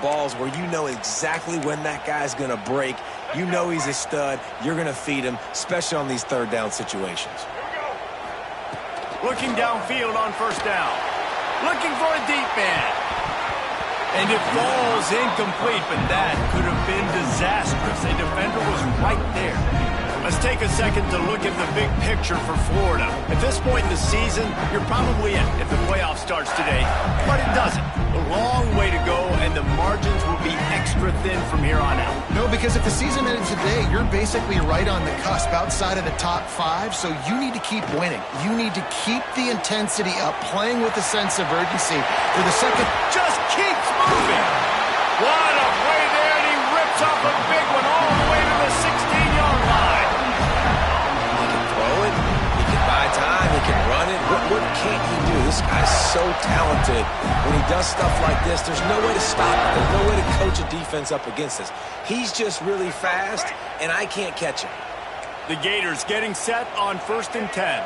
balls where you know exactly when that guy's going to break. You know he's a stud. You're going to feed him, especially on these third down situations. Looking downfield on first down. Looking for a deep man. And it falls incomplete, but that could have been disastrous. A defender was right there. Let's take a second to look at the big picture for Florida. At this point in the season, you're probably in if the playoff starts today, but it doesn't. A long way to go, and the margins will be extra thin from here on out. No, because if the season ended today, you're basically right on the cusp outside of the top 5, so you need to keep winning. You need to keep the intensity up, playing with a sense of urgency. For the second, just keeps moving. What a play there, and he rips off a big one all the way to the 16-yard line. Time, he can run it. What can't he do? This guy's so talented. When he does stuff like this, there's no way to stop it. There's no way to coach a defense up against this. He's just really fast, and I can't catch him. The Gators getting set on 1st and 10.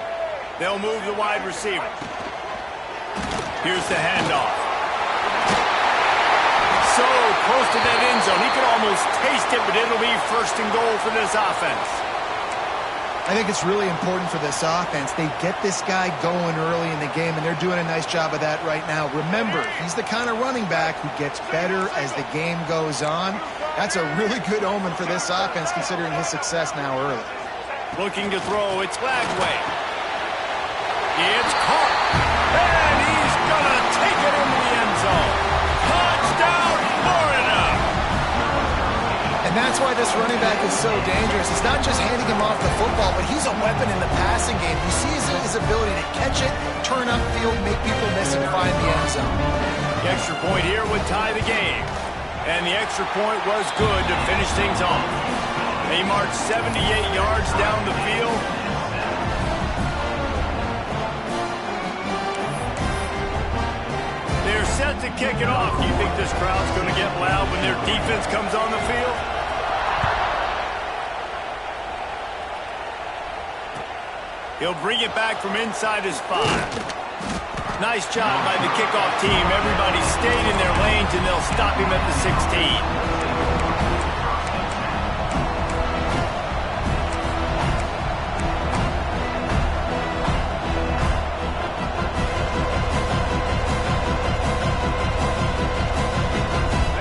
They'll move the wide receiver. Here's the handoff. So close to that end zone. He could almost taste it, but it'll be 1st and goal for this offense. I think it's really important for this offense. They get this guy going early in the game, and they're doing a nice job of that right now. Remember, he's the kind of running back who gets better as the game goes on. That's a really good omen for this offense, considering his success now early. Looking to throw, it's Lagway. It's caught, and he's going to take it into the end zone. Touchdown, Florida! And that's why this running back is so dangerous. It's not just handing him off the football, but he's a weapon in the passing game. You see his ability to catch it, turn upfield, make people miss, and find the end zone. The extra point here would tie the game. And the extra point was good to finish things off. They marched 78 yards down the field. They're set to kick it off. Do you think this crowd's going to get loud when their defense comes on the field? He'll bring it back from inside his 5. Nice job by the kickoff team. Everybody stayed in their lanes, and they'll stop him at the 16.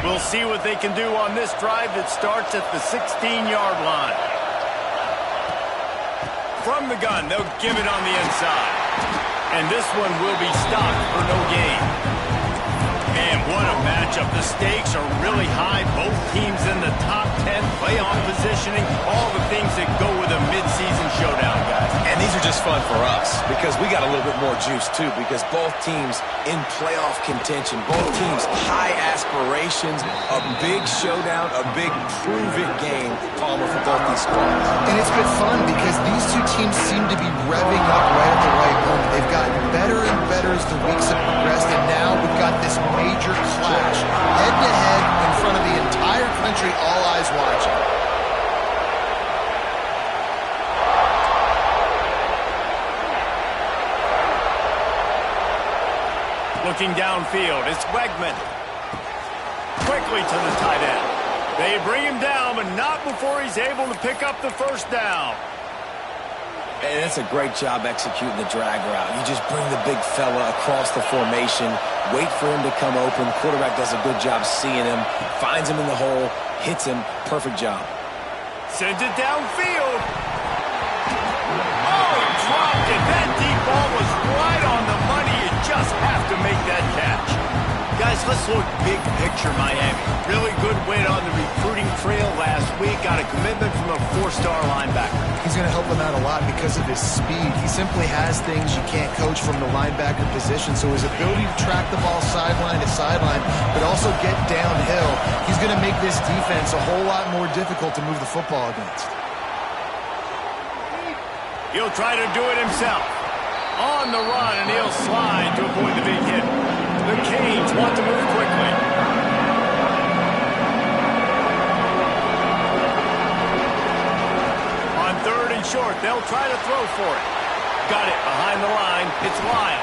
We'll see what they can do on this drive that starts at the 16-yard line. From the gun, they'll give it on the inside. And this one will be stopped for no gain. And what a matchup. The stakes are really high. Both teams in the top 10, playoff positioning, all the things that go with a midseason showdown, guys. And these are just fun for us because we got a little bit more juice, too, because both teams in playoff contention, both teams high aspirations, a big showdown, a big prove-it game, Palmer, for both these squads. And it's been fun because these two teams seem to be revving up right at the right moment. They've gotten better and better as the weeks have progressed, and now we've got this major clash, head-to-head in front of the entire country, all eyes watching. Looking downfield, it's Wegman. Quickly to the tight end. They bring him down, but not before he's able to pick up the first down. And it's a great job executing the drag route. You just bring the big fella across the formation, wait for him to come open. Quarterback does a good job seeing him, finds him in the hole, hits him. Perfect job. Sends it downfield. Oh, he dropped it. That deep ball was right on the money. You just have to make that catch. Guys, let's look big picture Miami. Really good win on the recruiting trail last week. Got a commitment from a 4-star linebacker. He's going to help them out a lot because of his speed. He simply has things you can't coach from the linebacker position. So his ability to track the ball sideline to sideline, but also get downhill, he's going to make this defense a whole lot more difficult to move the football against. He'll try to do it himself. On the run, and he'll slide to avoid the big hit. The Canes want to move quickly. On 3rd and short, they'll try to throw for it. Got it behind the line. It's Lyle.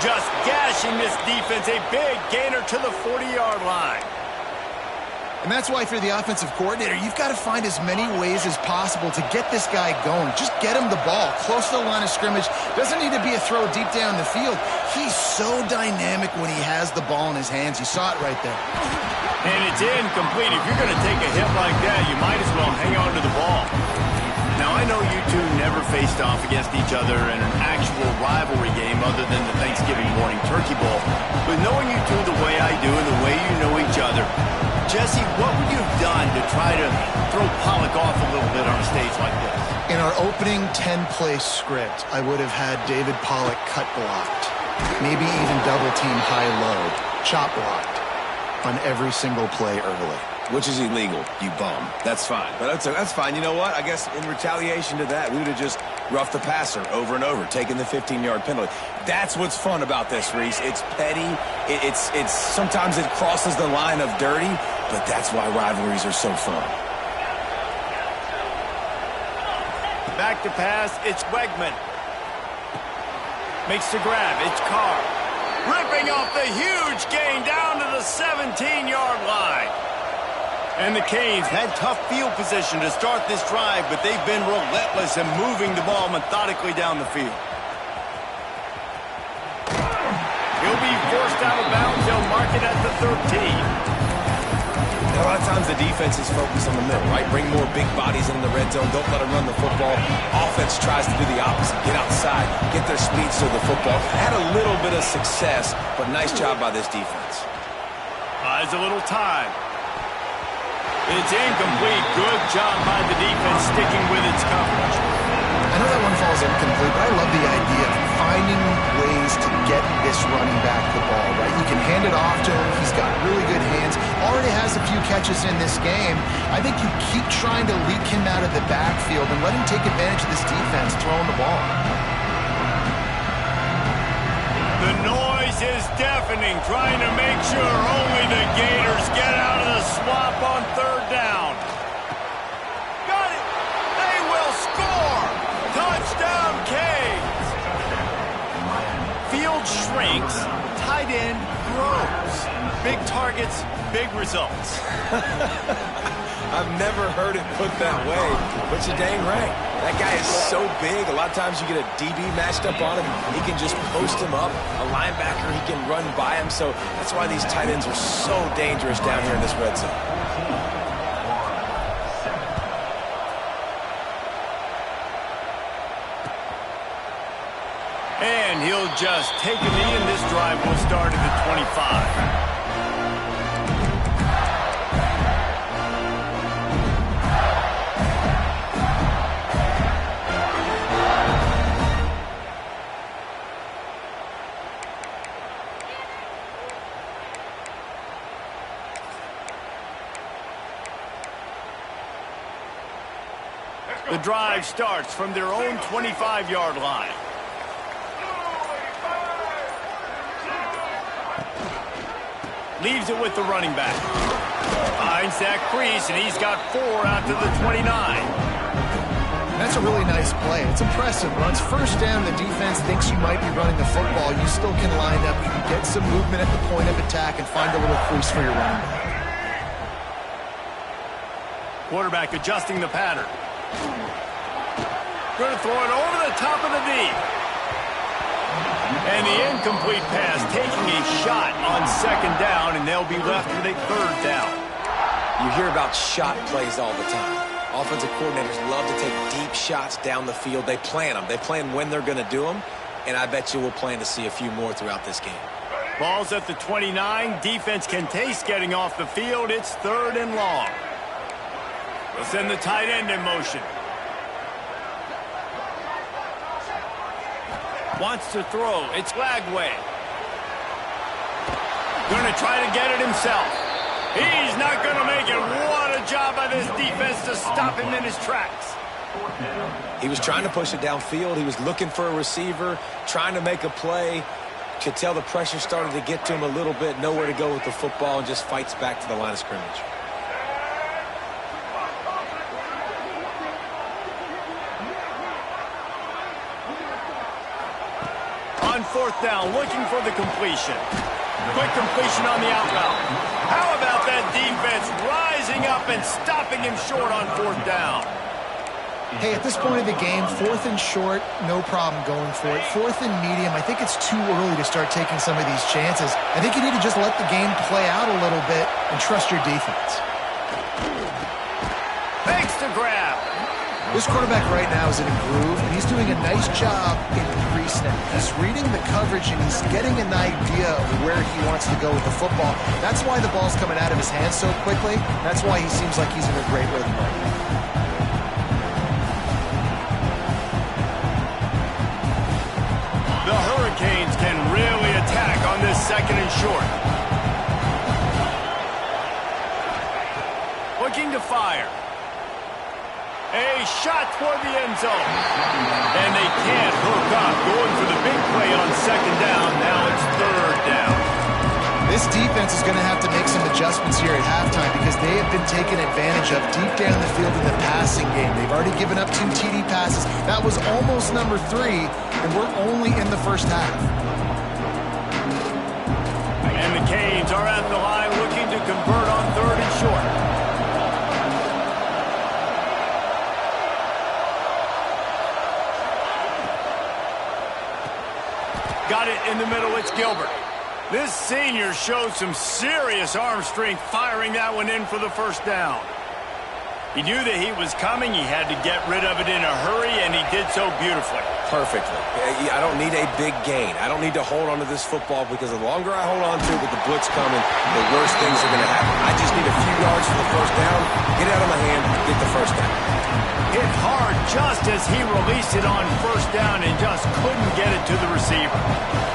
Just gashing this defense. A big gainer to the 40-yard line. And that's why if you're the offensive coordinator, you've got to find as many ways as possible to get this guy going. Just get him the ball close to the line of scrimmage. Doesn't need to be a throw deep down the field. He's so dynamic when he has the ball in his hands. You saw it right there. And it's incomplete. If you're going to take a hit like that, you might as well hang on to the ball. Now, I know you two never faced off against each other in an actual rivalry game other than the Thanksgiving morning turkey bowl. But knowing you two the way I do and the way you know each other, Jesse, what would you have done to try to throw Pollock off a little bit on a stage like this? In our opening 10-play script, I would have had David Pollock cut blocked, maybe even double-team high-low, chop blocked on every single play early. Which is illegal, you bum. That's fine. But that's fine. You know what? I guess in retaliation to that, we would have just roughed the passer over and over, taking the 15-yard penalty. That's what's fun about this, Reese. It's petty. It's sometimes it crosses the line of dirty, but that's why rivalries are so fun. Back to pass, it's Wegman. Makes the grab, it's Carr. Ripping off the huge gain down to the 17-yard line. And the Canes had tough field position to start this drive, but they've been relentless in moving the ball methodically down the field. He'll be forced out of bounds. They'll mark it at the 13. A lot of times the defense is focused on the middle, right? Bring more big bodies in the red zone. Don't let them run the football. Offense tries to do the opposite. Get outside. Get their speeds to the football. Had a little bit of success, but nice job by this defense. Buys a little time. It's incomplete. Good job by the defense sticking with its coverage. I know that one falls incomplete, but I love the idea of finding ways to get this running back the ball, right? You can hand it off to him. He's got really good hands. Already has a few catches in this game. I think you keep trying to leak him out of the backfield and let him take advantage of this defense throwing the ball. The noise is deafening, trying to make sure only the Gators get out of the swamp on third down. Got it! They will score! Touchdown, Canes! Field shrinks, tight end grows. Big targets, big results. I've never heard it put that way, but you're dang right. That guy is so big. A lot of times you get a DB matched up on him. He can just post him up. A linebacker, he can run by him. So that's why these tight ends are so dangerous down here in this red zone. And he'll just take a knee, and this drive will start at the 25. The drive starts from their own 25-yard line. Leaves it with the running back. Finds that crease, and he's got 4 out to the 29. That's a really nice play. It's impressive. Once first down, the defense thinks you might be running the football. You still can line up. You can get some movement at the point of attack and find a little crease for your running back. Quarterback adjusting the pattern. Going to throw it over the top of the deep. And the incomplete pass taking a shot on second down, and they'll be left with a third down. You hear about shot plays all the time. Offensive coordinators love to take deep shots down the field. They plan them. They plan when they're going to do them, and I bet you we'll plan to see a few more throughout this game. Ball's at the 29. Defense can taste getting off the field. It's third and long. We'll send the tight end in motion. Wants to throw. It's Lagway. Going to try to get it himself. He's not going to make it. What a job by this defense to stop him in his tracks. He was trying to push it downfield. He was looking for a receiver, trying to make a play. Could tell the pressure started to get to him a little bit. Nowhere to go with the football, and just fights back to the line of scrimmage. On fourth down, looking for the completion. Quick completion on the out route. How about that defense short on 4th down. Hey, at this point of the game, 4th and short, no problem going for it. 4th and medium, I think it's too early to start taking some of these chances. I think you need to just let the game play out a little bit and trust your defense. Makes the grab. This quarterback right now is in a groove, and he's doing a nice job in pre-snap. He's reading the coverage, and he's getting an idea of where he wants to go with the football. That's why the ball's coming out of his hands so quickly. That's why he seems like he's in a great rhythm right now. The Hurricanes can really attack on this 2nd and short. Looking to fire. A shot toward the end zone. And they can't hook up. Going for the big play on 2nd down. Now it's 3rd down. This defense is going to have to make some adjustments here at halftime because they have been taken advantage of deep down the field in the passing game. They've already given up 2 TD passes. That was almost number 3, and we're only in the first half. And the Canes are at the line looking to convert on 3rd and short. Got it in the middle. It's Gilbert. This senior showed some serious arm strength firing that one in for the 1st down. He knew that he was coming. He had to get rid of it in a hurry, and he did so beautifully. Perfectly. I don't need a big gain. I don't need to hold on to this football because the longer I hold on to it with the blitz coming, the worse things are going to happen. I just need a few yards for the 1st down, get it out of my hand, get the 1st down. Hit hard just as he released it on 1st down and just couldn't get it to the receiver.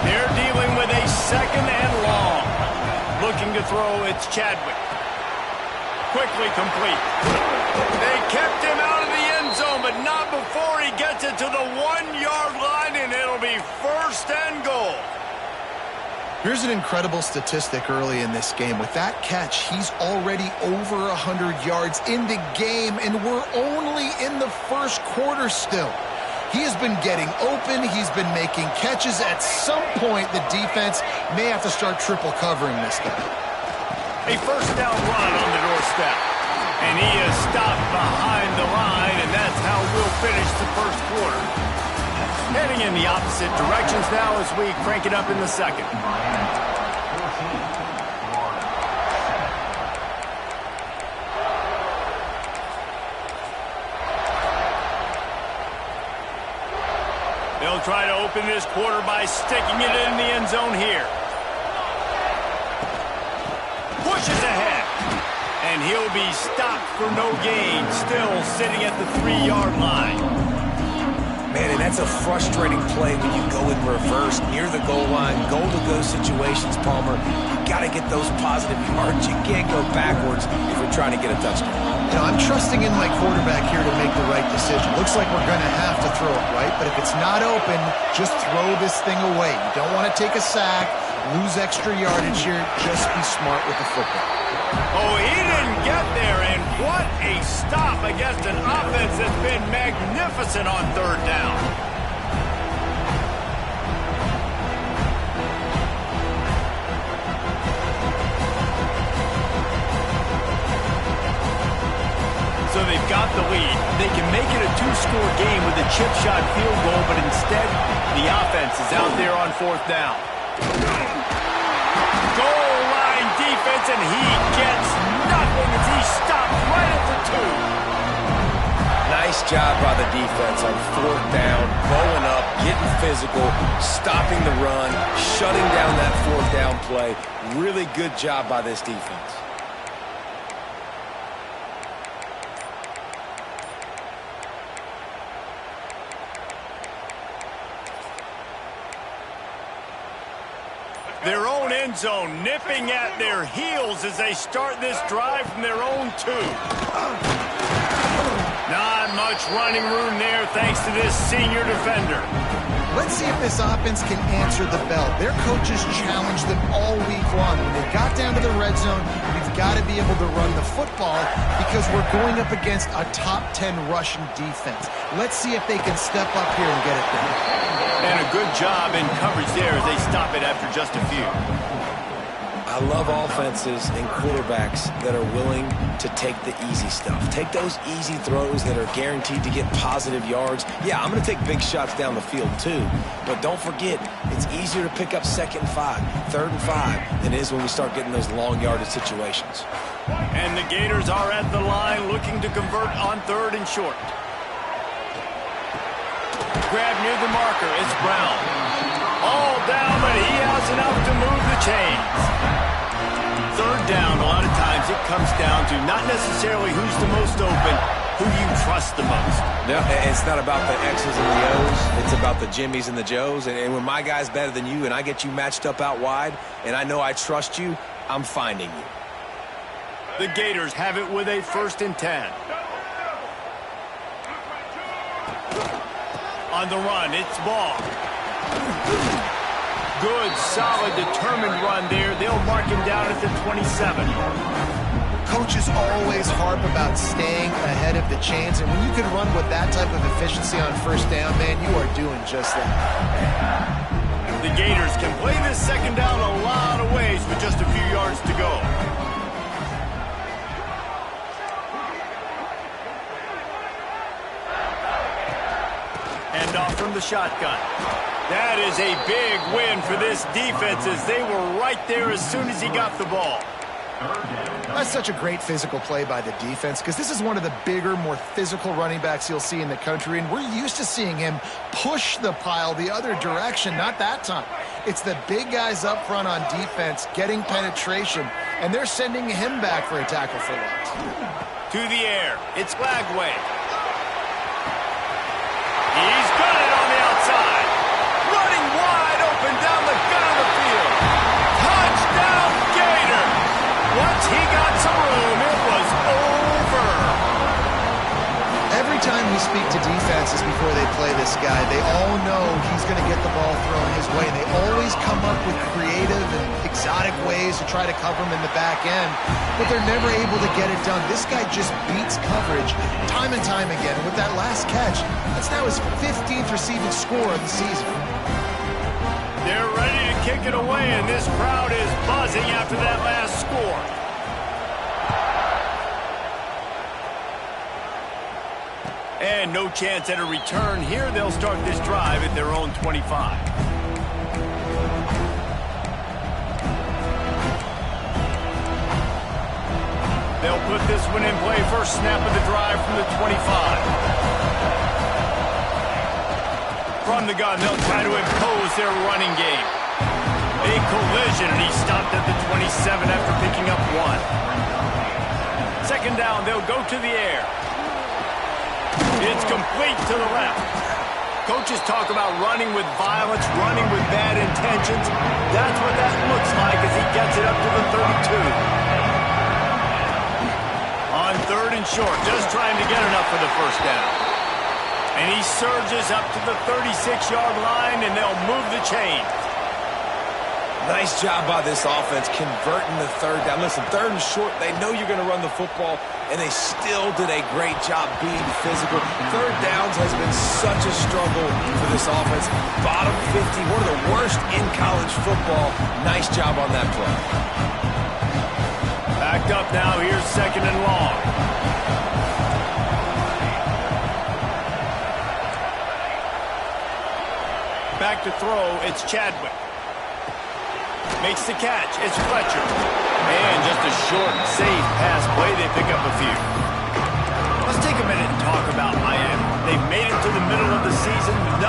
They're dealing with a 2nd and long. Looking to throw, it's Chadwick. Quickly complete. They kept him out of the end zone, but not before he gets it to the 1-yard line, and it'll be 1st and goal. Here's an incredible statistic early in this game. With that catch, he's already over 100 yards in the game, and we're only in the 1st quarter still. He has been getting open. He's been making catches. At some point, the defense may have to start triple covering this guy. A 1st down run on the doorstep. And he is stopped behind the line, and that's how we'll finish the 1st quarter. Heading in the opposite directions now as we crank it up in the 2nd. They'll try to open this quarter by sticking it in the end zone here. Pushes ahead. And he'll be stopped for no gain, still sitting at the 3-yard line. Man, and that's a frustrating play when you go in reverse near the goal line, goal-to-go situations, Palmer. You got to get those positive yards. You can't go backwards if you're trying to get a touchdown. You know, I'm trusting in my quarterback here to make the right decision. Looks like we're going to have to throw it, right? But if it's not open, just throw this thing away. You don't want to take a sack, lose extra yardage here. Just be smart with the football. Oh, he didn't get there, and what a stop against an offense that's been magnificent on 3rd down. So they've got the lead. They can make it a 2-score game with a chip shot field goal, but instead, the offense is out there on 4th down. Goal line defense, and he gets nothing as he stops right at the 2. Nice job by the defense on 4th down, bowling up, getting physical, stopping the run, shutting down that 4th down play. Really good job by this defense. Their own end zone nipping at their heels as they start this drive from their own 2. Not much running room there thanks to this senior defender. Let's see if this offense can answer the bell. Their coaches challenged them all week long. When they got down to the red zone, we've got to be able to run the football because we're going up against a top 10 Russian defense. Let's see if they can step up here and get it done. And a good job in coverage there as they stop it after just a few. I love offenses and quarterbacks that are willing to take the easy stuff. Take those easy throws that are guaranteed to get positive yards. Yeah, I'm going to take big shots down the field too, but don't forget, it's easier to pick up 2nd and 5, 3rd and 5 than it is when we start getting those long yardage situations. And the Gators are at the line looking to convert on 3rd and short. Grab near the marker, it's Brown. All down, but he has enough to move the chains. 3rd down, a lot of times it comes down to not necessarily who's the most open, who you trust the most. No, it's not about the X's and the O's. It's about the Jimmies and the Joes. And when my guy's better than you and I get you matched up out wide and I know I trust you, I'm finding you. The Gators have it with a 1st and 10. On the run, it's Ball. Good, solid, determined run there. They'll mark him down at the 27. Coaches always harp about staying ahead of the chains, and when you can run with that type of efficiency on 1st down, man, you are doing just that. The Gators can play this 2nd down a lot of ways with just a few yards to go. And off from the shotgun. That is a big win for this defense as they were right there as soon as he got the ball. That's such a great physical play by the defense because this is one of the bigger, more physical running backs you'll see in the country, and we're used to seeing him push the pile the other direction, not that time. It's the big guys up front on defense getting penetration, and they're sending him back for a tackle for loss. To the air, it's Lagway. He's got it on the outside. Running wide open down the gut of the field. Touchdown, Gator. Once he got some room, it was over. Every time we speak to defenses before they play this guy, they all know he's going to get the ball thrown his way. They always come up with creative and exotic ways to try to cover him in the back end, but they're never able to get it done. This guy just beats coverage time and time again. And with that last catch, that's now his 15th receiving score of the season. They're ready to kick it away, and this crowd is buzzing after that last score. And no chance at a return here. They'll start this drive at their own 25. They'll put this one in play. First snap of the drive from the 25. From the gun, they'll try to impose their running game. A collision, and he stopped at the 27 after picking up 1. 2nd down, they'll go to the air. It's complete to the left. Coaches talk about running with violence, running with bad intentions. That's what that looks like as he gets it up to the 32. On 3rd and short, just trying to get enough for the 1st down. And he surges up to the 36-yard line, and they'll move the chains. Nice job by this offense converting the 3rd down. Listen, 3rd and short, they know you're going to run the football, and they still did a great job being physical. 3rd downs has been such a struggle for this offense. Bottom 50, one of the worst in college football. Nice job on that play. Backed up now, here's 2nd and long. Back to throw, it's Chadwick. Makes the catch, it's Fletcher. And just a short, safe pass play, they pick up a few. Let's take a minute and talk about Miami. They've made it to the middle of the season, #1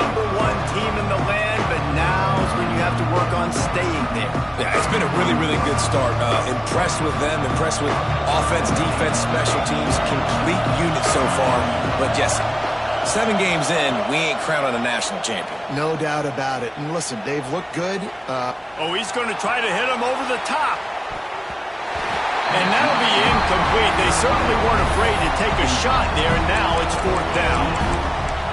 team in the land, but now is when you have to work on staying there. Yeah, it's been a really, really good start. Impressed with them, impressed with offense, defense, special teams, complete unit so far. But Jesse, 7 games in, we ain't crowned a national champion. No doubt about it. And listen, they've looked good. He's going to try to hit him over the top. And that'll be incomplete. They certainly weren't afraid to take a shot there, and now it's 4th down.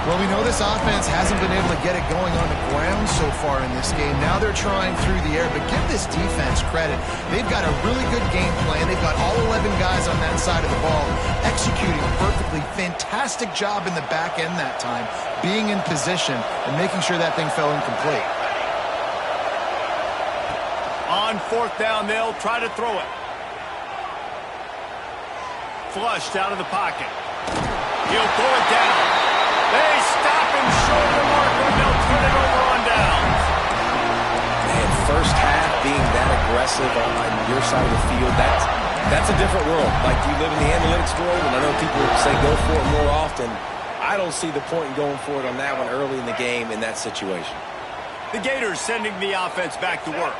Well, we know this offense hasn't been able to get it going on the ground so far in this game. Now they're trying through the air, but give this defense credit. They've got a really good game plan. They've got all 11 guys on that side of the ball executing perfectly. Fantastic job in the back end that time, being in position and making sure that thing fell incomplete. On On fourth down, they'll try to throw it. Flushed out of the pocket. He'll throw it down. They stop him short of the mark, and they'll turn it over on downs. Man, first half being that aggressive on your side of the field, that's a different world. Like, you live in the analytics world, and I know people say go for it more often. I don't see the point in going for it on that one early in the game in that situation. The Gators sending the offense back to work.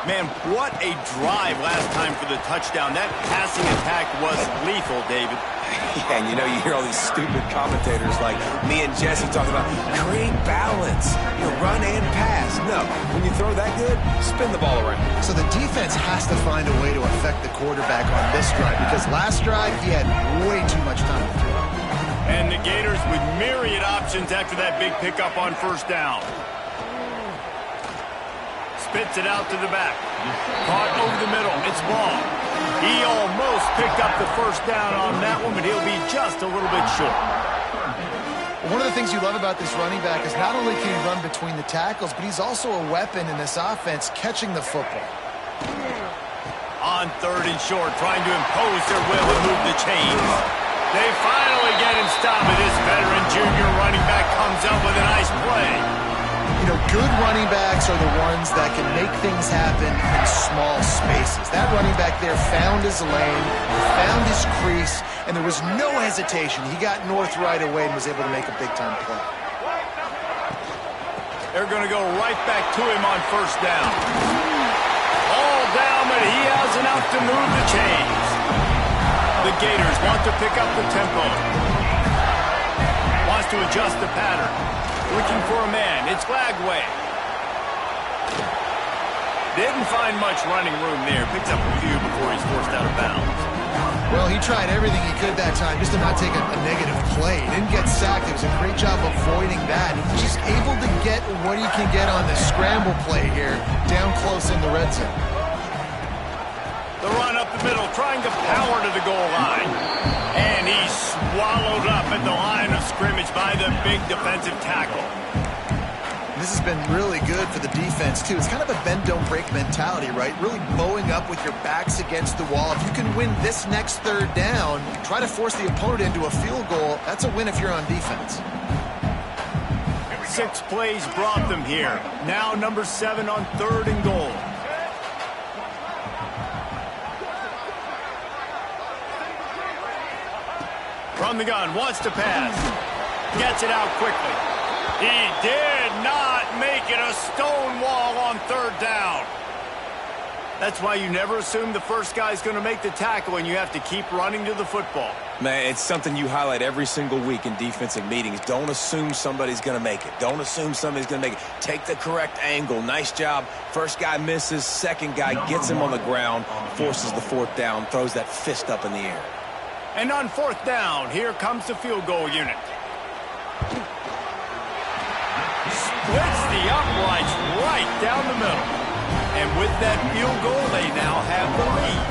Man, what a drive last time for the touchdown. That passing attack was lethal, David. Yeah, and you hear all these stupid commentators like me and Jesse talking about create balance, run and pass. No, when you throw that good, spin the ball around. So the defense has to find a way to affect the quarterback on this drive because last drive he had way too much time to throw. And the Gators with myriad options after that big pickup on first down. Spits it out to the back. Caught over the middle. It's ball. He almost picked up the first down on that one, but he'll be just a little bit short. One of the things you love about this running back is not only can he run between the tackles, but he's also a weapon in this offense catching the football. On third and short, trying to impose their will and move the chains. They finally get him stopped, but this veteran junior running back comes up with a nice play. Good running backs are the ones that can make things happen in small spaces. That running back there found his lane, found his crease, and there was no hesitation. He got north right away and was able to make a big-time play. They're going to go right back to him on first down. All down, but he has enough to move the chains. The Gators want to pick up the tempo. Wants to adjust the pattern. Looking for a man. It's Lagway. Didn't find much running room there. Picks up a few before he's forced out of bounds. Well, he tried everything he could that time just to not take a negative play. He didn't get sacked. It was a great job avoiding that. He's just able to get what he can get on the scramble play here, down close in the red zone. The run up the middle, trying to power to the goal line. And he's swallowed up at the line of scrimmage by the big defensive tackle. This has been really good for the defense, too. It's kind of a bend-don't-break mentality, right? Really bowing up with your backs against the wall. If you can win this next third down, try to force the opponent into a field goal, that's a win if you're on defense. 6 plays brought them here. Now number 7 on third and goal. From the gun, wants to pass. Gets it out quickly. He did not make it a stone wall on third down. That's why you never assume the first guy's going to make the tackle and you have to keep running to the football. Man, it's something you highlight every single week in defensive meetings. Don't assume somebody's going to make it. Don't assume somebody's going to make it. Take the correct angle. Nice job. First guy misses. Second guy gets him on the ground, forces the fourth down, throws that fist up in the air. And on fourth down, here comes the field goal unit. Splits the uprights right down the middle. And with that field goal, they now have the lead.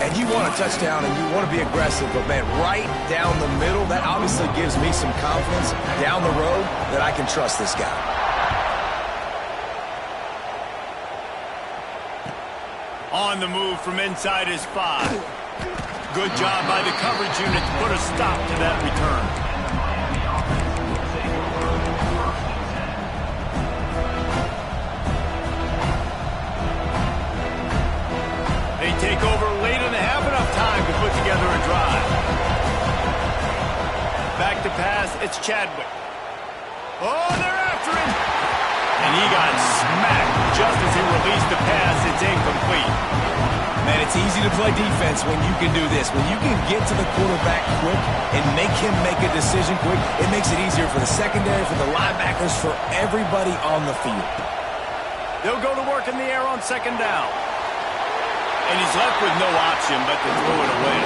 And you want a touchdown and you want to be aggressive, but man, right down the middle, that obviously gives me some confidence down the road that I can trust this guy. On the move from inside his 5. Good job by the coverage unit to put a stop to that return. They take over late and have enough time to put together a drive. Back to pass, it's Chadwick. Oh, they're after him! And he got smacked just as he released the pass. It's incomplete. Man, it's easy to play defense when you can do this. When you can get to the quarterback quick and make him make a decision quick, it makes it easier for the secondary, for the linebackers, for everybody on the field. They'll go to work in the air on second down. And he's left with no option but to throw it away.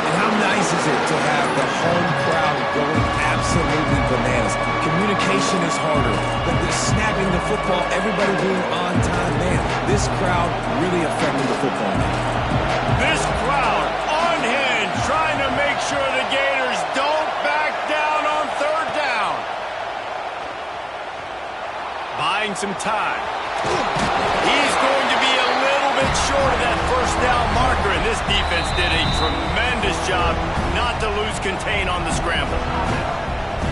And how nice is it to have the home crowd going absolutely bananas? Communication is harder, but the snapping the football, everybody being on time, man, this crowd really affected the football game. This crowd unhinged, trying to make sure the Gators don't back down on third down. Buying some time. He's going bit short of that first down marker, and this defense did a tremendous job not to lose contain on the scramble.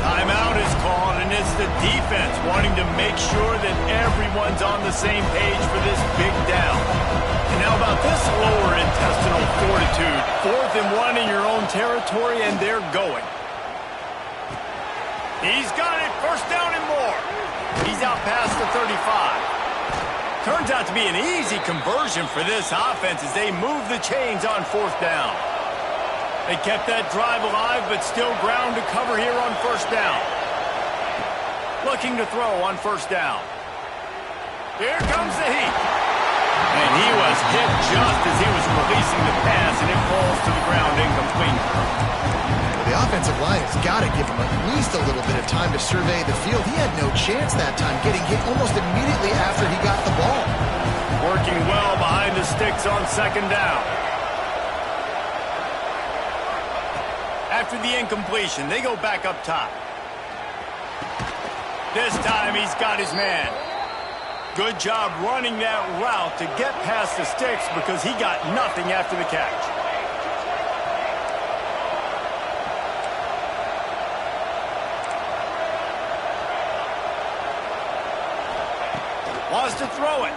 Timeout is called, and it's the defense wanting to make sure that everyone's on the same page for this big down. And how about this lower intestinal fortitude? 4th and 1 in your own territory, and they're going. He's got it. First down and more. He's out past the 35. Turns out to be an easy conversion for this offense as they move the chains on 4th down. They kept that drive alive, but still ground to cover here on 1st down. Looking to throw on 1st down. Here comes the heat. And he was hit just as he was releasing the pass, and it falls to the ground incomplete. The offensive line has got to give him at least a little bit of time to survey the field. He had no chance that time, getting hit almost immediately after he got the ball. Working well behind the sticks on 2nd down. After the incompletion, they go back up top. This time he's got his man. Good job running that route to get past the sticks because he got nothing after the catch. Wants to throw it.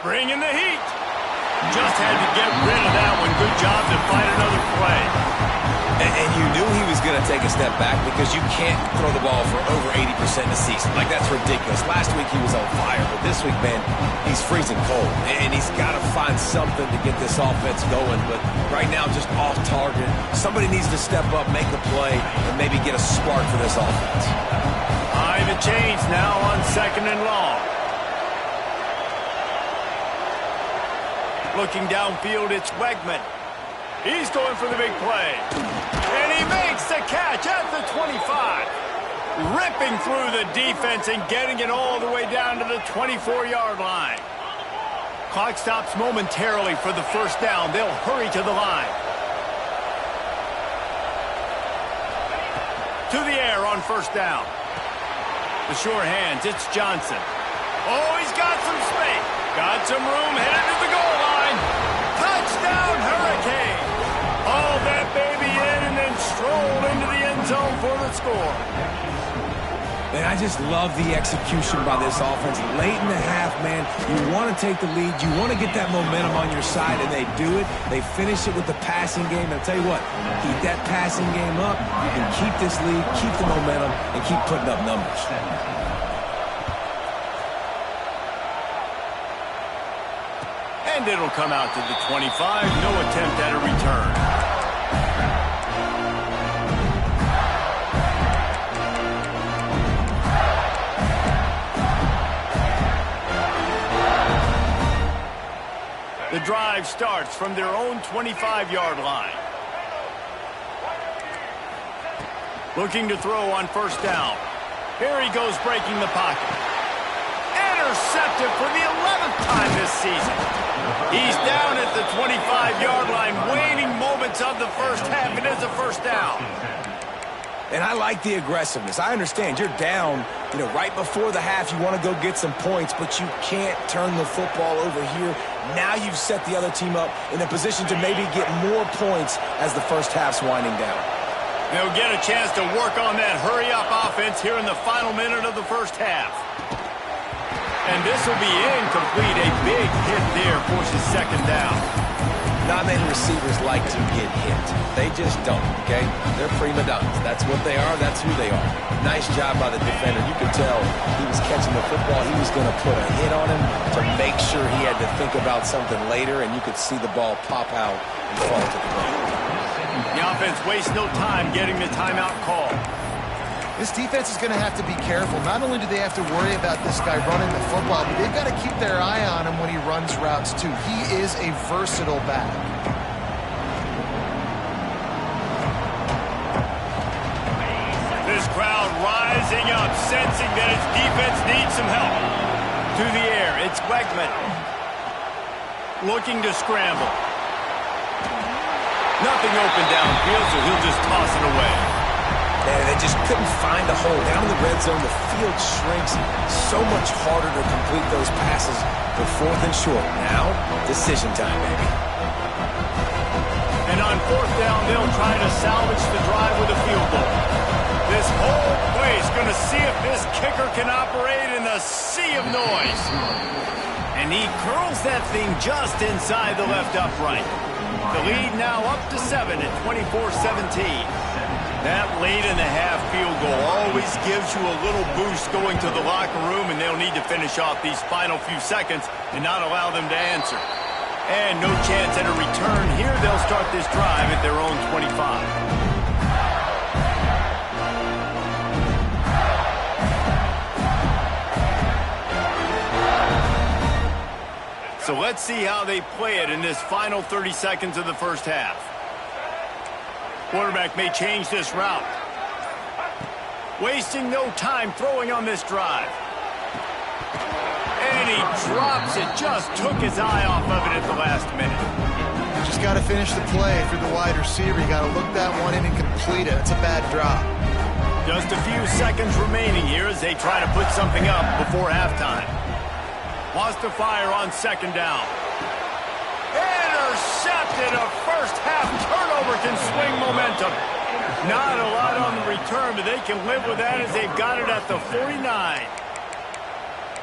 Bringing the heat. Just had to get rid of that one. Good job to find another play. And you knew he was going to take a step back because you can't throw the ball for over 80% a season. Like, that's ridiculous. Last week he was on fire, but this week, man, he's freezing cold. And he's got to find something to get this offense going. But right now, just off target. Somebody needs to step up, make the play, and maybe get a spark for this offense. Behind the chains now on 2nd and long. Looking downfield, it's Wegman. He's going for the big play. And he makes the catch at the 25. Ripping through the defense and getting it all the way down to the 24-yard line. Clock stops momentarily for the 1st down. They'll hurry to the line. To the air on 1st down. The sure hands, it's Johnson. Oh, he's got some space. Got some room, headed to the goal line. Touchdown, Hurricane. Haul that baby in and then stroll into the end zone for the score. Man, I just love the execution by this offense. Late in the half, man, you want to take the lead. You want to get that momentum on your side, and they do it. They finish it with the passing game. And I'll tell you what, keep that passing game up. You can keep this lead, keep the momentum, and keep putting up numbers. And it'll come out to the 25. No attempt at a return. The drive starts from their own 25-yard line. Looking to throw on 1st down. Here he goes breaking the pocket. Intercepted for the 11th time this season. He's down at the 25-yard line, waning moments of the 1st half. It is a 1st down. And I like the aggressiveness. I understand you're down, right before the half. You want to go get some points, but you can't turn the football over here. Now you've set the other team up in a position to maybe get more points as the 1st half's winding down. They'll get a chance to work on that hurry-up offense here in the final minute of the 1st half. And this will be incomplete. A big hit there forces 2nd down. Not many receivers like to get hit. They just don't, okay? They're prima donnas. That's what they are. That's who they are. Nice job by the defender. You could tell he was catching the football. He was going to put a hit on him to make sure he had to think about something later, and you could see the ball pop out and fall to the ground. The offense wastes no time getting the timeout call. This defense is going to have to be careful. Not only do they have to worry about this guy running the football, but they've got to keep their eye on him when he runs routes, too. He is a versatile back. This crowd rising up, sensing that its defense needs some help. To the air, it's Wegman. Looking to scramble. Nothing open downfield, so he'll just toss it away. And they just couldn't find a hole. Down in the red zone, the field shrinks. So much harder to complete those passes. But 4th and short. Now, decision time, baby. And on 4th down, they'll try to salvage the drive with a field goal. This whole place going to see if this kicker can operate in the sea of noise. And he curls that thing just inside the left upright. The lead now up to 7 at 24-17. That late-in-the-half field goal always gives you a little boost going to the locker room, and they'll need to finish off these final few seconds and not allow them to answer. And no chance at a return here. They'll start this drive at their own 25. So let's see how they play it in this final 30 seconds of the first half. Quarterback may change this route. Wasting no time throwing on this drive. And he drops it. Just took his eye off of it at the last minute. Just got to finish the play for the wide receiver. You got to look that one in and complete it. It's a bad drop. Just a few seconds remaining here as they try to put something up before halftime. Wants to fire on 2nd down. Intercepted. A first half turnover can swing momentum. Not a lot on the return, but they can live with that as they've got it at the 49.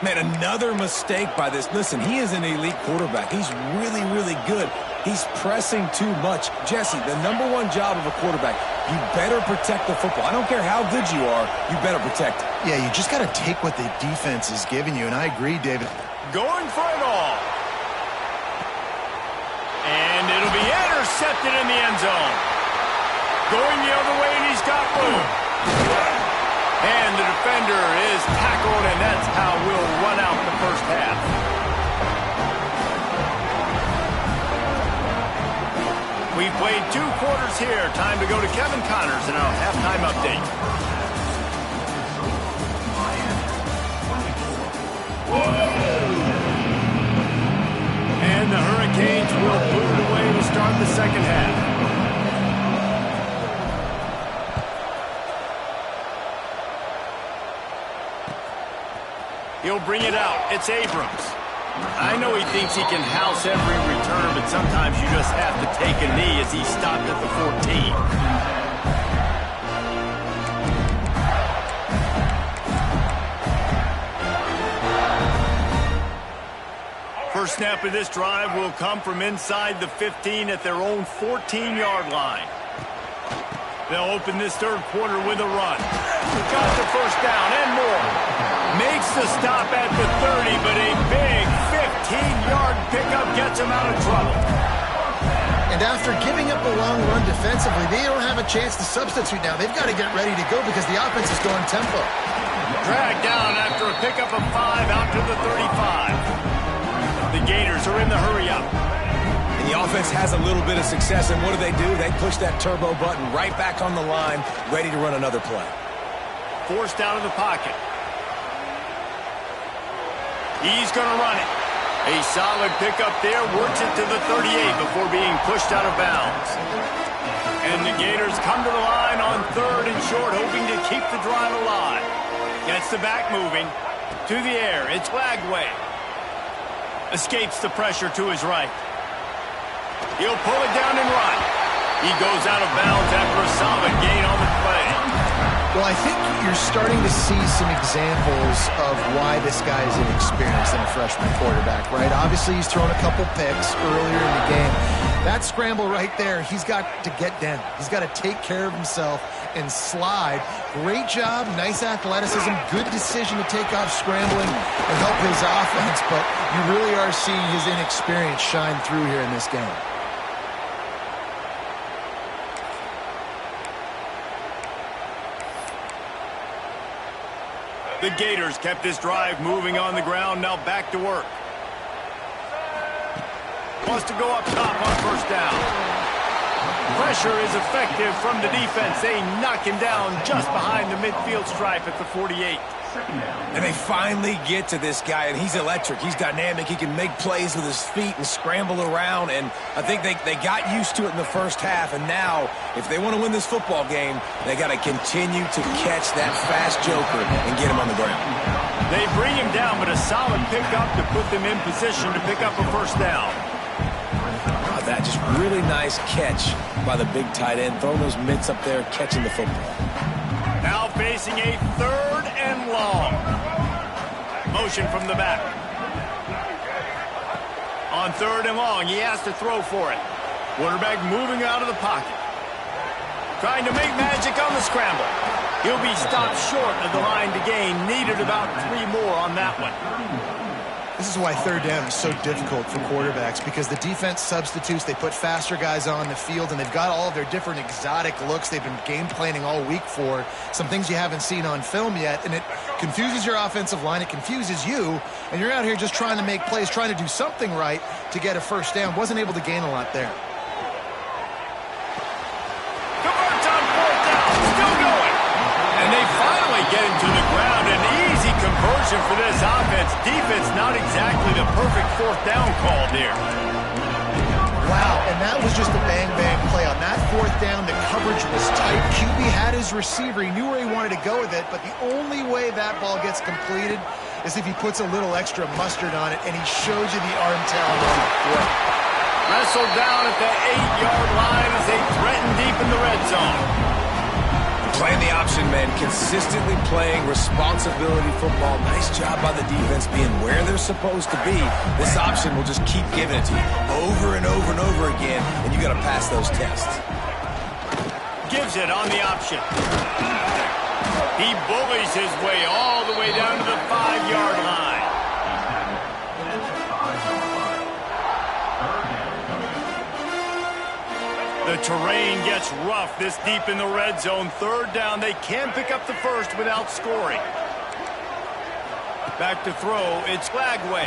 Man, another mistake by this. Listen, he is an elite quarterback. He's really, really good. He's pressing too much. Jesse, the #1 job of a quarterback, you better protect the football. I don't care how good you are, you better protect it. Yeah, you just got to take what the defense is giving you, and I agree, David. Going for it all. And it'll be intercepted in the end zone. Going the other way, and he's got room. And the defender is tackled, and that's how we'll run out the first half. We've played 2 quarters here. Time to go to Kevin Connors in our halftime update. And the Hurricanes will boot it away to start the second half. He'll bring it out. It's Abrams. I know he thinks he can house every return, but sometimes you just have to take a knee as he stopped at the 14. First snap of this drive will come from inside the 15 at their own 14-yard line. They'll open this 3rd quarter with a run. Got the first down and more. Makes the stop at the 30, but a big 15-yard pickup gets him out of trouble. And after giving up a long run defensively, they don't have a chance to substitute now. They've got to get ready to go because the offense is going tempo. Dragged down after a pickup of 5 out to the 35. The Gators are in the hurry-up. And the offense has a little bit of success, and what do? They push that turbo button right back on the line, ready to run another play. Forced out of the pocket. He's going to run it. A solid pickup there, works it to the 38 before being pushed out of bounds. And the Gators come to the line on 3rd and short, hoping to keep the drive alive. Gets the back moving. To the air, it's Lagway. Escapes the pressure to his right. He'll pull it down and run. He goes out of bounds after a solid gain on the play. Well, I think you're starting to see some examples of why this guy is inexperienced in a freshman quarterback, right? Obviously, he's thrown a couple picks earlier in the game. That scramble right there, he's got to get down. He's got to take care of himself and slide. Great job, nice athleticism, good decision to take off scrambling and help his offense, but you really are seeing his inexperience shine through here in this game. The Gators kept this drive moving on the ground, now back to work. Wants to go up top on first down. Pressure is effective from the defense. They knock him down just behind the midfield stripe at the 48. And they finally get to this guy, and he's electric. He's dynamic. He can make plays with his feet and scramble around, and I think they got used to it in the first half, and now, if they want to win this football game, they got to continue to catch that fast joker and get him on the ground. They bring him down, but a solid pickup to put them in position to pick up a first down. That just really nice catch by the big tight end, throwing those mitts up there, catching the football. Now facing a 3rd and long. Motion from the back. On 3rd and long, he has to throw for it. Quarterback moving out of the pocket. Trying to make magic on the scramble. He'll be stopped short of the line to gain. Needed about 3 more on that one. This is why 3rd down is so difficult for quarterbacks, because the defense substitutes, they put faster guys on the field, and they've got all of their different exotic looks they've been game planning all week for, some things you haven't seen on film yet, and it confuses your offensive line, it confuses you, and you're out here just trying to make plays, trying to do something right to get a first down. Wasn't able to gain a lot there. Converts on 4th down, still going. And they finally get him to the ground. An easy conversion for this offense. Defense not exactly the perfect 4th down call there. Wow, and that was just a bang-bang play. On that 4th down, the coverage was tight. QB had his receiver. He knew where he wanted to go with it, but the only way that ball gets completed is if he puts a little extra mustard on it, and he shows you the arm talent on the foot. Wrestled down at the 8-yard line as they threaten deep in the red zone. Playing the option, man. Consistently playing responsibility football. Nice job by the defense being where they're supposed to be. This option will just keep giving it to you over and over and over again, and you got to pass those tests. Gives it on the option. He bullies his way all the way down to the 5-yard line. The terrain gets rough this deep in the red zone. 3rd down. They can pick up the first without scoring. Back to throw. It's Flagway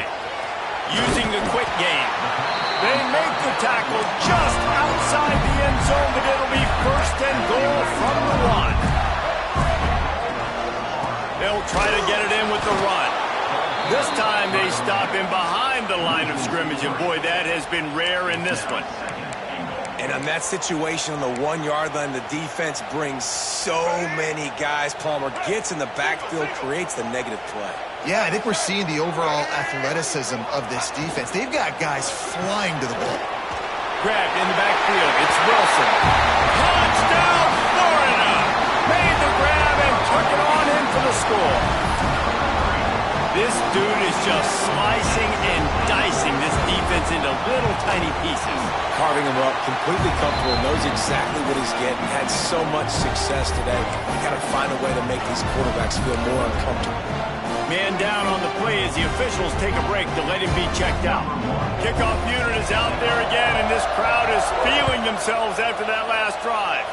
using the quick game. They make the tackle just outside the end zone, but it'll be 1st and goal from the 1. They'll try to get it in with the run. This time they stop him behind the line of scrimmage, and boy, that has been rare in this one. And on that situation on the 1-yard line, the defense brings so many guys. Palmer gets in the backfield, creates the negative play. Yeah, I think we're seeing the overall athleticism of this defense. They've got guys flying to the ball. Grabbed in the backfield. It's Wilson. Touchdown, Florida! Made the grab and took it on in for the score. This dude is just slicing and dicing this defense into little tiny pieces. Carving him up, completely comfortable, knows exactly what he's getting, had so much success today. You got to find a way to make these quarterbacks feel more uncomfortable. Man down on the play as the officials take a break to let him be checked out. Kickoff unit is out there again, and this crowd is feeling themselves after that last drive.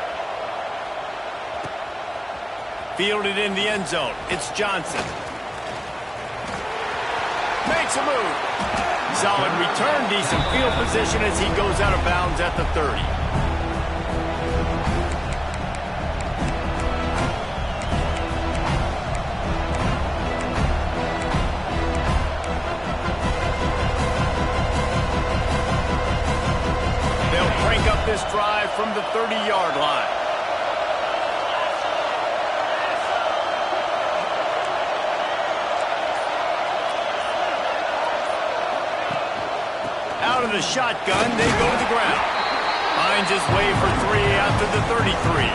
Fielded in the end zone. It's Johnson. Makes a move. Solid return, decent field position as he goes out of bounds at the 30. They'll crank up this drive from the 30-yard line. Out of the shotgun, they go to the ground. Finds his way for 3 after the 33.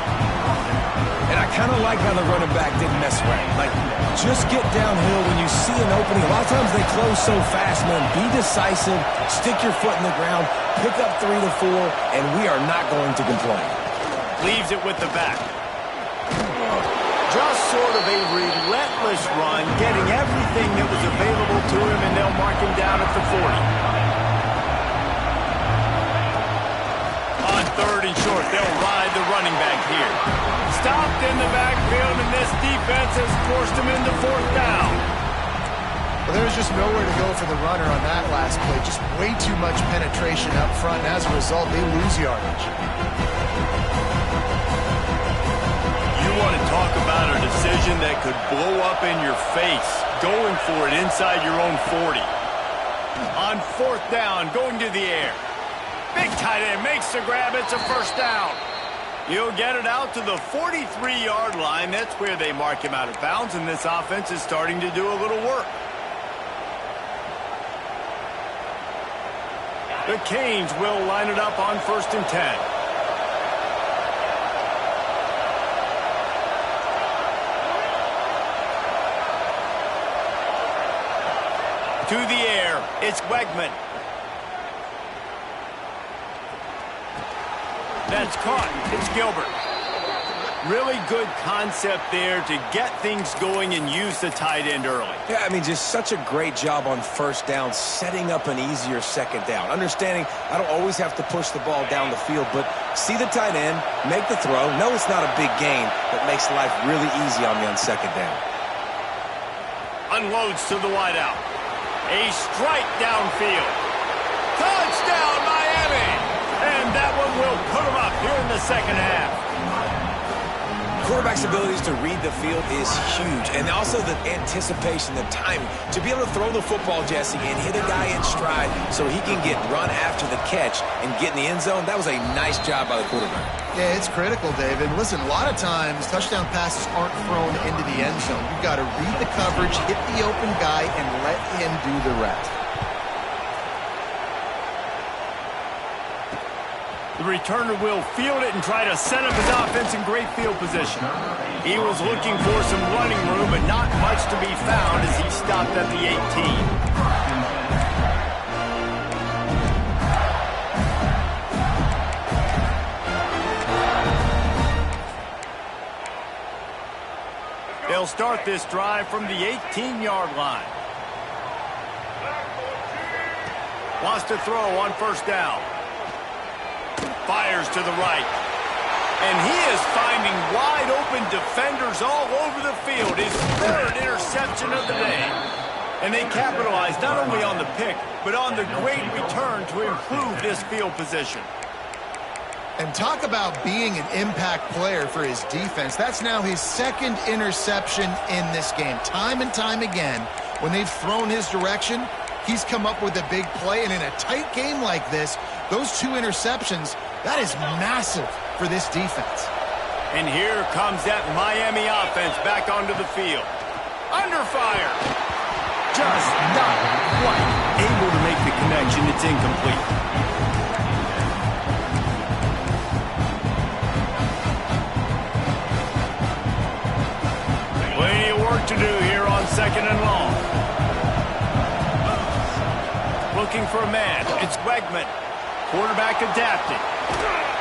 And I kind of like how the running back didn't mess around. Like, just get downhill when you see an opening. A lot of times they close so fast, man. Be decisive, stick your foot in the ground, pick up 3 to 4, and we are not going to complain. Leaves it with the back. Just sort of a relentless run, getting everything that was available to him, and they'll mark him down at the 40. 3rd and short, they'll ride the running back here. Stopped in the backfield, and this defense has forced him into 4th down. Well, there was just nowhere to go for the runner on that last play. Just way too much penetration up front, and as a result, they lose yardage. want to talk about a decision that could blow up in your face, going for it inside your own 40. On 4th down, going to the air. Big tight end makes the grab. It's a first down. He'll get it out to the 43-yard line. That's where they mark him out of bounds, and this offense is starting to do a little work. The Canes will line it up on 1st and 10. To the air, it's Wegman. That's caught. It's Gilbert. Really good concept there to get things going and use the tight end early. Yeah, I mean, just such a great job on 1st down, setting up an easier 2nd down. Understanding I don't always have to push the ball down the field, but see the tight end, make the throw. No, it's not a big gain, but makes life really easy on me on 2nd down. Unloads to the wideout. A strike downfield. Touchdown, Miami! And that one will put them up here in the 2nd half. Quarterback's abilities to read the field is huge, and also the anticipation, the timing. To be able to throw the football, Jesse, and hit a guy in stride so he can get run after the catch and get in the end zone, that was a nice job by the quarterback. Yeah, it's critical, David. Listen, a lot of times touchdown passes aren't thrown into the end zone. You've got to read the coverage, hit the open guy, and let him do the rest. The returner will field it and try to set up his offense in great field position. He was looking for some running room, but not much to be found as he stopped at the 18. They'll start this drive from the 18-yard line. Wants to throw on 1st down. Fires to the right. And he is finding wide-open defenders all over the field. His 3rd interception of the day. And they capitalize not only on the pick, but on the great return to improve this field position. And talk about being an impact player for his defense. That's now his 2nd interception in this game. Time and time again, when they've thrown his direction, he's come up with a big play. And in a tight game like this, those 2 interceptions, that is massive for this defense. And here comes that Miami offense back onto the field. Under fire. Just not quite able to make the connection. It's incomplete. Plenty of work to do here on 2nd and long. Looking for a man. It's Wegman. Quarterback adapting.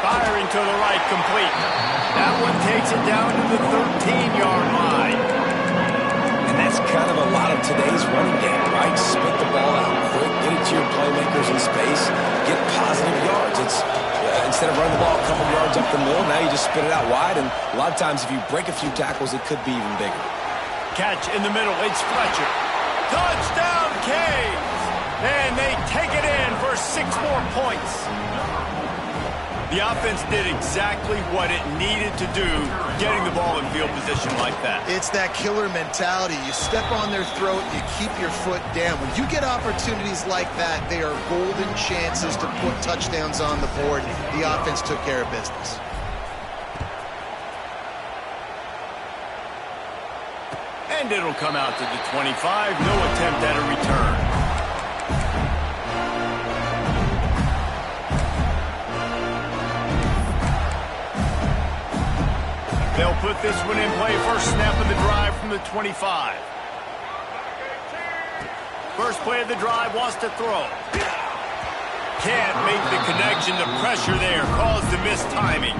Firing to the right, complete. That one takes it down to the 13-yard line. And that's kind of a lot of today's running game, right? Spit the ball out quick, get it to your playmakers in space, get positive yards. It's instead of running the ball a couple yards up the middle, now you just spit it out wide, and a lot of times if you break a few tackles, it could be even bigger. Catch in the middle, it's Fletcher. Touchdown, Canes! And they take it in for 6 more points. The offense did exactly what it needed to do, getting the ball in field position like that. It's that killer mentality. You step on their throat, you keep your foot down. When you get opportunities like that, they are golden chances to put touchdowns on the board. The offense took care of business. And it'll come out to the 25. No attempt at a return. They'll put this one in play. First snap of the drive from the 25. First play of the drive, wants to throw. Can't make the connection. The pressure there caused the missed timing.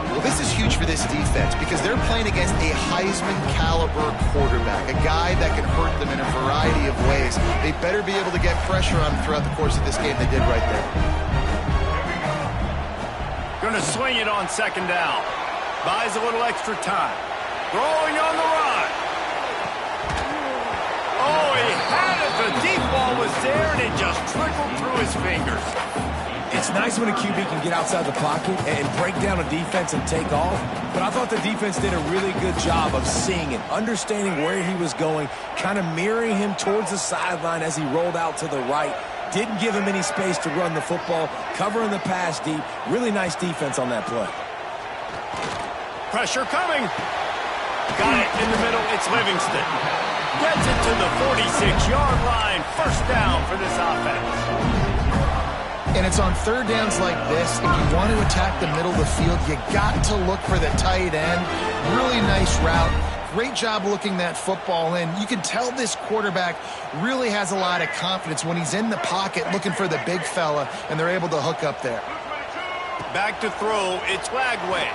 Well, this is huge for this defense because they're playing against a Heisman-caliber quarterback, a guy that can hurt them in a variety of ways. They better be able to get pressure on him throughout the course of this game. They did right there. Going to swing it on 2nd down. Buys a little extra time. Throwing on the run. Oh, he had it. The deep ball was there, and it just trickled through his fingers. It's nice when a QB can get outside the pocket and break down a defense and take off, but I thought the defense did a really good job of seeing it, understanding where he was going, kind of mirroring him towards the sideline as he rolled out to the right. Didn't give him any space to run the football, covering the pass deep. Really nice defense on that play. Pressure coming. Got it in the middle. It's Livingston. Gets it to the 46-yard line. First down for this offense. And it's on third downs like this. If you want to attack the middle of the field, you got to look for the tight end. Really nice route. Great job looking that football in. You can tell this quarterback really has a lot of confidence when he's in the pocket looking for the big fella, and they're able to hook up there. Back to throw. It's Lagway.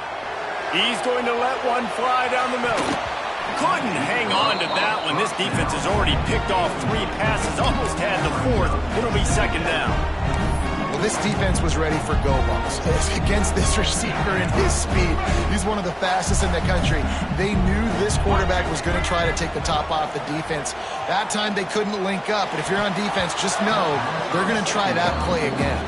He's going to let one fly down the middle. Couldn't hang on to that one. This defense has already picked off 3 passes, almost had the 4th. It'll be second down. Well, this defense was ready for go balls against this receiver and his speed. He's one of the fastest in the country. They knew this quarterback was going to try to take the top off the defense. That time they couldn't link up, but if you're on defense, just know they're going to try that play again.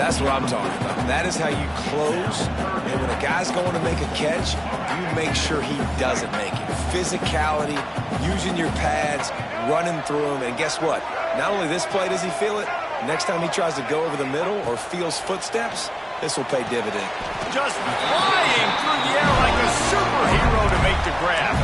That's what I'm talking about. That is how you close. And when a guy's going to make a catch, you make sure he doesn't make it. Physicality, using your pads, running through them. And guess what? Not only this play does he feel it, next time he tries to go over the middle or feels footsteps, this will pay dividend. Just flying through the air like a superhero to make the grab.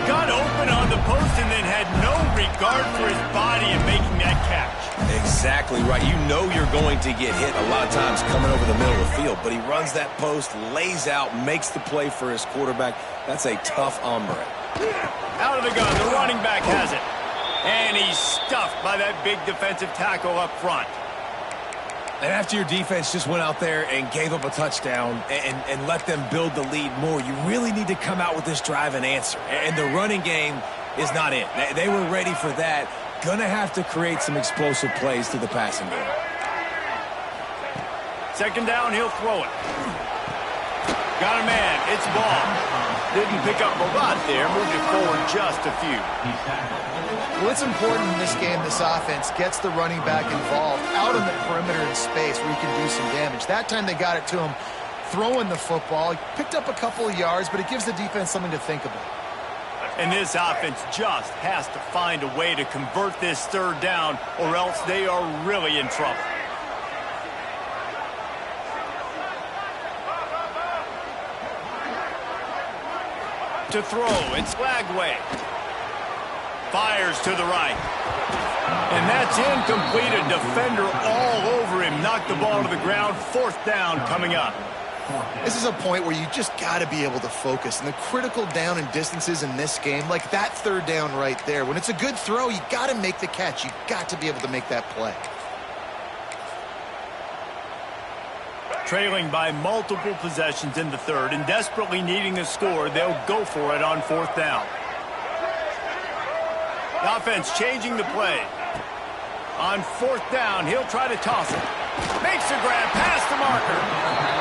Got open on the post and then had no regard for his body in making that catch. Exactly right. You know you're going to get hit a lot of times coming over the middle of the field, but he runs that post, lays out, makes the play for his quarterback. That's a tough hombre. Out of the gun, the running back has it. And he's stuffed by that big defensive tackle up front. And after your defense just went out there and gave up a touchdown and let them build the lead more, you really need to come out with this drive and answer. And the running game is not it. They were ready for that. Gonna have to create some explosive plays through the passing game. Second down, he'll throw it. Got a man, it's ball. Didn't pick up a lot there, moved it forward just a few. Well, it's important in this game, this offense gets the running back involved out on the perimeter in space where he can do some damage. That time they got it to him throwing the football. He picked up a couple of yards, but it gives the defense something to think about. And this offense just has to find a way to convert this third down, or else they are really in trouble. To throw, it's Lagway. Fires to the right. And that's incomplete. A defender all over him. Knocked the ball to the ground. Fourth down coming up. This is a point where you just got to be able to focus. And the critical down and distances in this game, like that third down right there, when it's a good throw, you got to make the catch. You got to be able to make that play. Trailing by multiple possessions in the third and desperately needing a score, they'll go for it on fourth down. The offense changing the play. On fourth down, he'll try to toss it. Makes a grab past the marker.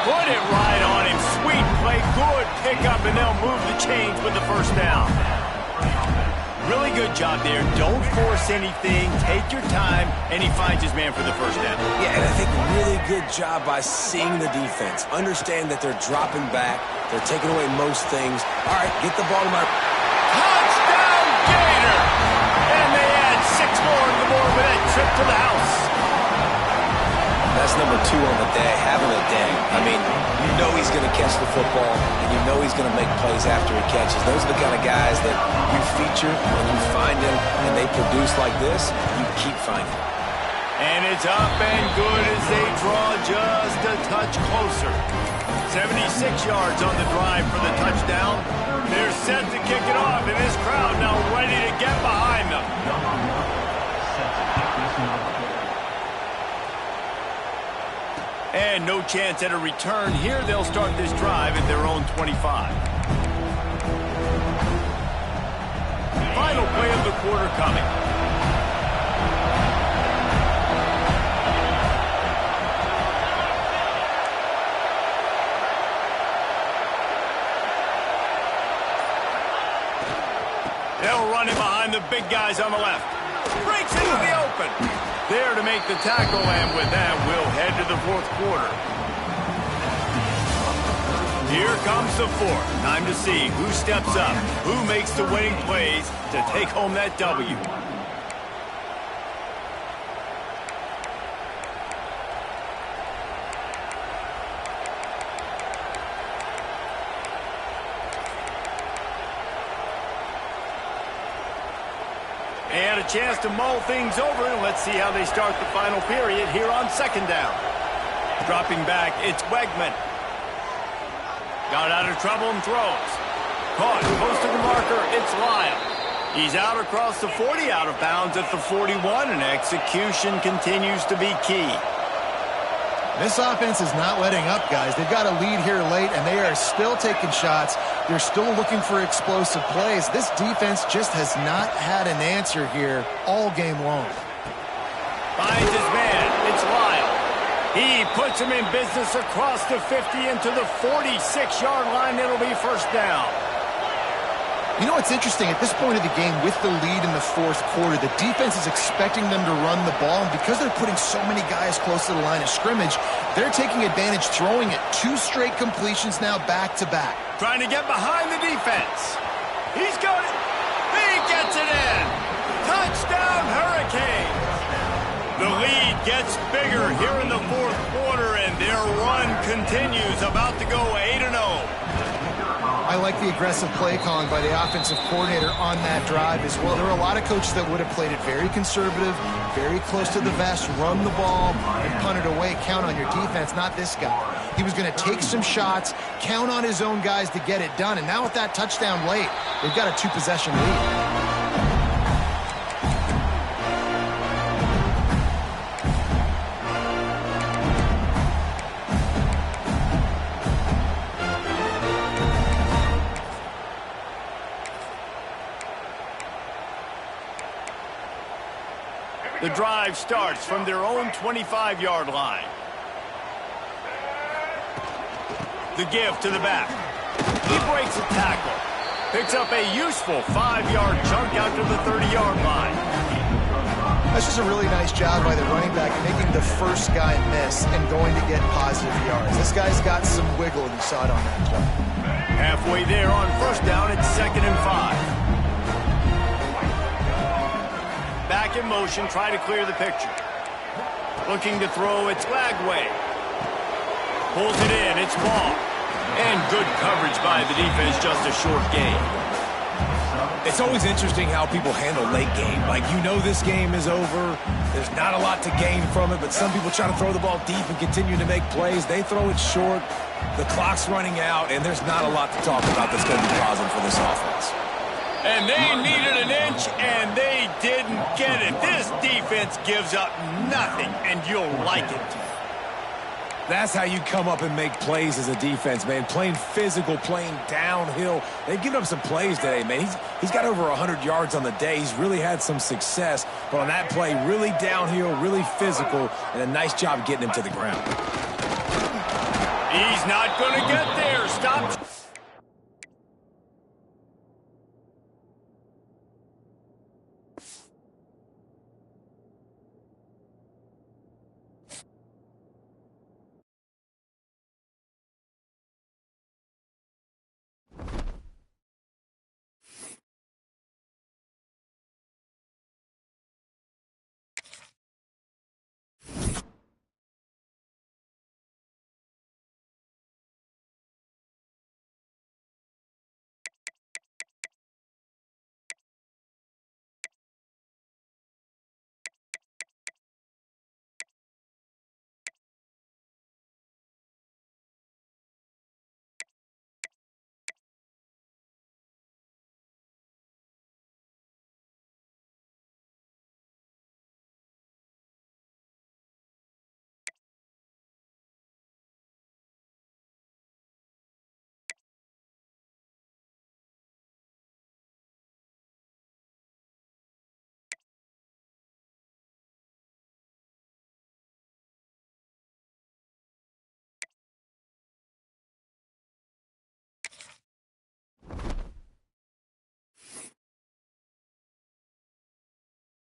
Put it right on him. Sweet play, good pickup, and they'll move the chains with the first down. Really good job there. Don't force anything. Take your time, and he finds his man for the first down. Yeah, and I think really good job by seeing the defense. Understand that they're dropping back. They're taking away most things. All right, get the ball to my... Touchdown, Gator! And they add 6 more to the board with that trip to the house. That's number 2 on the day, having a day. I mean, you know he's going to catch the football, and you know he's going to make plays after he catches. Those are the kind of guys that you feature when you find them, and they produce like this, you keep finding them. And it's up and good as they draw just a touch closer. 76 yards on the drive for the touchdown. They're set to kick it off, and this crowd now ready to get behind them. And no chance at a return here. They'll start this drive at their own 25. Final play of the quarter coming. They'll run it behind the big guys on the left. Breaks into the open. there to make the tackle, and with that, we'll head to the fourth quarter. Here comes the fourth. Time to see who steps up, who makes the winning plays to take home that W. And a chance to mull things over, and let's see how they start the final period here on second down. Dropping back, it's Wegman. Got out of trouble and throws. Caught close to the marker, it's Lyle. He's out across the 40, out of bounds at the 41, and execution continues to be key. This offense is not letting up, guys. They've got a lead here late, and they are still taking shots. They're still looking for explosive plays. This defense just has not had an answer here all game long. Finds his man. It's Lyle. He puts him in business across the 50 into the 46-yard line. It'll be first down. You know what's interesting? At this point of the game, with the lead in the fourth quarter, the defense is expecting them to run the ball, and because they're putting so many guys close to the line of scrimmage, they're taking advantage, throwing it. 2 straight completions now back-to-back. Trying to get behind the defense. He's got it. He gets it in. Touchdown, Hurricanes. The lead gets bigger here in the fourth quarter, and their run continues, about to go 8-0. I like the aggressive play calling by the offensive coordinator on that drive as well. There are a lot of coaches that would have played it very conservative, very close to the vest, run the ball, and punt it away. Count on your defense, not this guy. He was going to take some shots, count on his own guys to get it done. And now with that touchdown late, they've got a 2-possession lead. The drive starts from their own 25-yard line. The give to the back. He breaks a tackle. Picks up a useful 5-yard chunk out to the 30-yard line. That's just a really nice job by the running back making the first guy miss and going to get positive yards. This guy's got some wiggle, and you saw it on that play. Halfway there on first down, it's 2nd and 5. Back in motion, try to clear the picture. Looking to throw, it's Lagway. Pulls it in, it's Ball. And good coverage by the defense, just a short gain. It's always interesting how people handle late game. Like, you know this game is over. There's not a lot to gain from it, but some people try to throw the ball deep and continue to make plays. They throw it short. The clock's running out, and there's not a lot to talk about that's going to be positive for this offense. And they needed an inch, and they didn't get it. This defense gives up nothing, and you'll like it. That's how you come up and make plays as a defense, man. Playing physical, playing downhill. They've given up some plays today, man. He's got over 100 yards on the day. He's really had some success. But on that play, really downhill, really physical, and a nice job getting him to the ground. He's not going to get there. Stop.